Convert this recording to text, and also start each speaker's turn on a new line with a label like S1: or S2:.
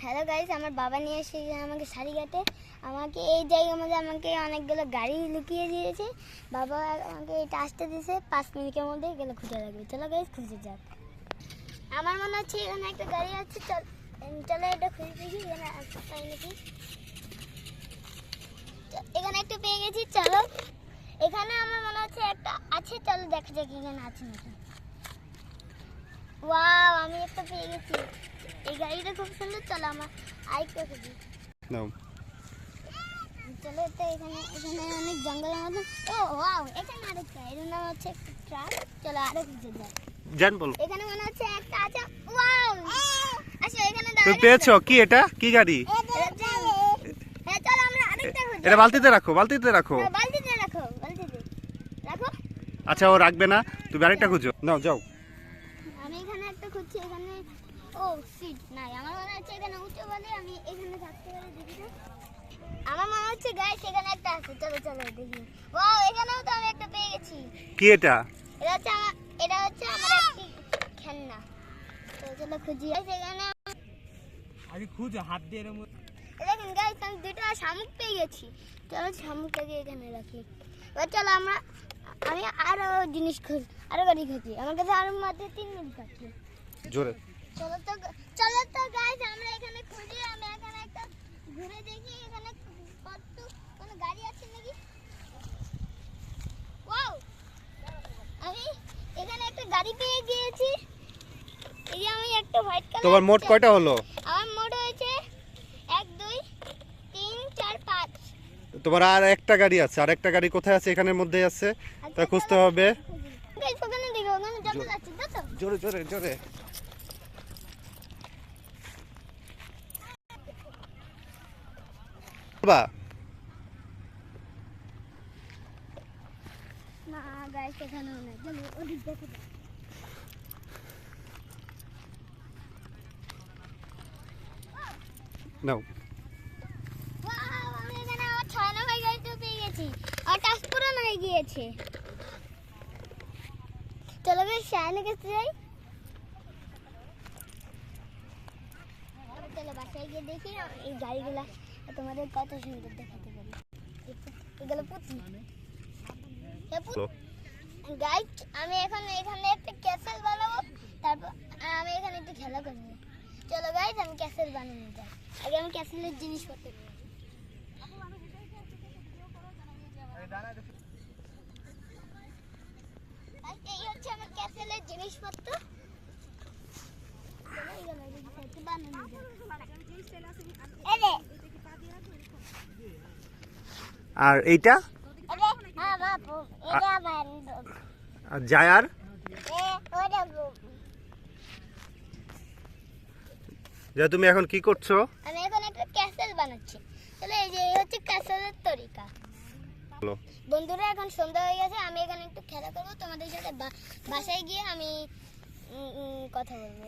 S1: Hello guys, আমার বাবা নিয়ে এসে আমাকে সারিঘাটে আমাকে এই জায়গার মধ্যে আমাকে অনেকগুলো গাড়ি লুকিয়ে দিয়েছে। বাবা আমাকে এটা আসতে দিয়েছে, 5 মিনিটের মধ্যে গেলে খুঁজে লাগবে। চলো গাইস, খুঁজে যাক। আমার মনে হচ্ছে এখানে একটা গাড়ি আছে। চলো এটা খুঁজে দেখি এখানে পাই নাকি। এখানে একটা পেয়ে গেছি। চলো, এখানে আমার মনে হচ্ছে একটা আছে। চলো দেখা যাক এখানে আছে নাকি। ওয়াও, আমি একটা পেয়ে গেছি। এই গাড়িটা খুব সুন্দর। চলো আমার আরেকটা খুঁজি।
S2: নাও
S1: চলো, তো এখানে অনেক জঙ্গলের মধ্যে। ও ওয়াও, এখানে আরেকটা, এর নাম হচ্ছে ট্রাক। চলো আরো খুঁজে যাই।
S2: জান বলো,
S1: এখানে মনে হচ্ছে একটা আছে। ওয়াও, আসো এখানে
S2: তুমি পেয়েছো কি? এটা কি গাড়ি?
S1: হ্যাঁ, চলো আমরা আরেকটা খুঁজি।
S2: এটা বালতিতে রাখো, বালতিতে রাখো।
S1: বালতিতে রাখো, বালতিতে রাখো।
S2: আচ্ছা, ও রাখবে না, তুমি আরেকটা খুঁজো। নাও যাও।
S1: আমি এখানে একটা খুঁজছি। এখানে ও সিট নাই। আমার মনে হচ্ছে এখানে উঁচু বলে আমি এখানে থাকতে পারি। দেখি তো, আমার মনে হচ্ছে গাইস এখানে একটা আছে। চলো চলো দেখি। ওয়াও, এখানেও তো আমি একটা পেয়ে গেছি।
S2: কি এটা?
S1: এটা হচ্ছে আমার একটি খেলনা। তো চলো খুঁজি। এখানে
S3: আগে খুঁজো হাত দিয়ে এর মধ্যে।
S1: দেখেন গাইস, আমি দুটো শামুক পেয়ে গেছি। চলো শামুকটাকে এখানে রাখি। এবার চলো আমি আরো জিনিস খুঁজি, আরো গাড়ি খুঁজি। আমার কাছে আরো মাত্র 3 মিনিট বাকি।
S2: জোরে।
S1: চলো তো গাইস, আমরা এখানে খুঁজি। আমি এখানে একটা ঘুরে দেখি এখানে কোনো গাড়ি আছে নাকি। ওয়াও, আমি এখানে একটা গাড়ি পেয়ে গিয়েছি। এই যে আমি একটা হোয়াইট কালার।
S2: তোমার মোট কয়টা হলো?
S1: আমার মোট হয়েছে 1 2 3 4 5।
S2: তোমার আর একটা গাড়ি আছে। আর একটা গাড়ি কোথায় আছে? এখানের মধ্যেই আছে, তা খুঁজতে হবে।
S1: গাইস ওখানে দেখো, ওখানে যাবো যাচ্ছে তো।
S2: জোরে জোরে জোরে। বাবা,
S1: না গাইস, এখানেও নাই। চলো ওদিক দেখো।
S2: নাও।
S1: ওয়াও, আমি এখানে আমার 6 নম্বর গাড়িটা পেয়ে গেছি। আর টাচ পুরো হয়ে গিয়েছে। চলো গাইস, শায়নের কাছে যাই। চলো বাসায় গিয়ে দেখি এই গাড়িগুলা তোমাদের কত সুন্দর দেখাতে পারি। এগুলো পুঁতি। গাইস, আমি এখানে একটা ক্যাসেল বানাবো। তারপর আমি এখানে একটু খেলা করবো। চলো গাইস, আমি ক্যাসেল বানানো যাই। আগে আমি ক্যাসেলের জিনিসপত্র নিই। এই হচ্ছে আমার ক্যাসেলের জিনিসপত্র। চলো এগুলো একটু বানানো যাক।
S2: আর এইটা?
S1: এটা আমার
S2: আর জায়ার? যা, তুমি এখন কি করছো?
S1: আমি এখন একটা ক্যাসেল বানাচ্ছি। চলো, এই হচ্ছে ক্যাসেলের তরিকা।
S2: বলো।
S1: বন্ধুরা, এখন সন্ধ্যা হয়ে গেছে। আমি এখানে একটু খেলা করবো। তোমাদের সাথে বাসায় গিয়ে আমি কথা বলবো।